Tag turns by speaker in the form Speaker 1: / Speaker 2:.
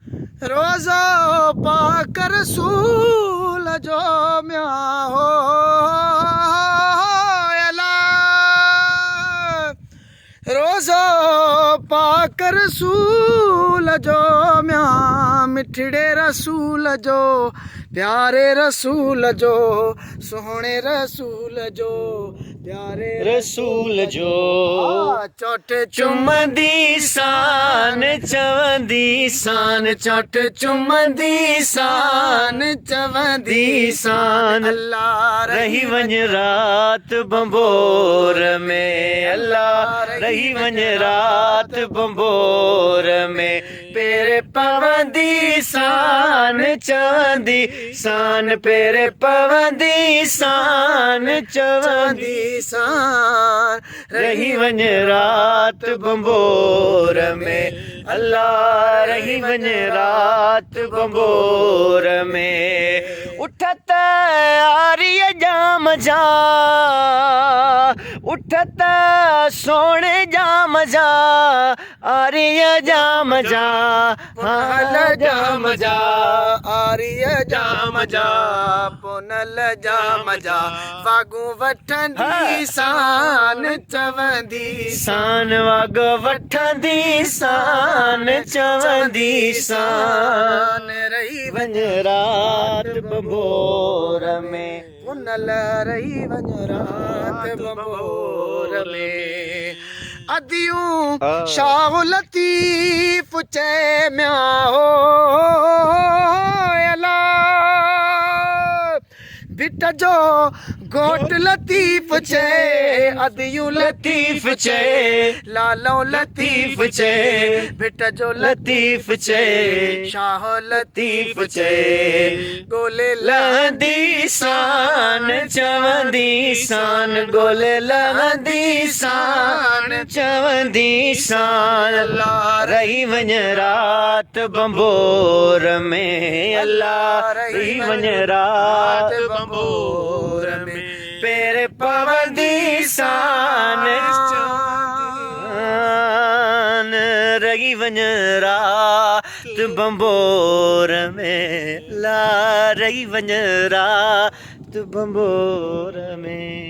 Speaker 1: रोज़ो पाक रसूल जो म्या हो अला रोज़ो पाक रसूल जो म्या मिठड़े रसूल जो प्यारे रसूल जो सोहणे रसूल जो प्यारे
Speaker 2: रसूल जो
Speaker 1: चोट
Speaker 2: चुमंदी सान चवंदी सान
Speaker 1: चोट चुमंदी सान चवंदी
Speaker 2: सान
Speaker 1: अल्लाह
Speaker 2: रही वञ रात बंबोर में अल्लाह रही वञ रात बंबोर में पेरे पवंदी सान चवंदी सान पेरे पवंदी सान चवंदी
Speaker 1: सान
Speaker 2: रही वञ रात बंबोर में अल्लाह रही वञ रात बंबोर में उठत आरिय जाम जा उठत सोने जाम जा आरिय जाम जा
Speaker 1: पुनल जाम जा आरिय जाम जा पुनल जाम जा वागू वठंदी सान चवंदी
Speaker 2: सान वाग वठंदी सान चवंदी सान
Speaker 1: रही
Speaker 2: वञ रात बंबोर में
Speaker 1: पुनल रही वञ रात बंबोर में अदियूं शाह लतीफ़ चए म्या हो अला बिट जो घोट लतीफ़ चए अदियूं
Speaker 2: लतीफ़ चए
Speaker 1: लालो लतीफ़
Speaker 2: चए
Speaker 1: बिट जो
Speaker 2: लतीफ़ चए
Speaker 1: शाह
Speaker 2: लतीफ़ चए
Speaker 1: गोले
Speaker 2: लहंदी सान चवंदी सान गोले लहंदी सान चवंदी सान अल्लाह रही वञ रात बंबोर में अल्लाह रही वञ रात
Speaker 1: बंबोर में
Speaker 2: पेरे पवंदी सान रही वञ रात बंबोर में ला रही वञ रात बंबोर में।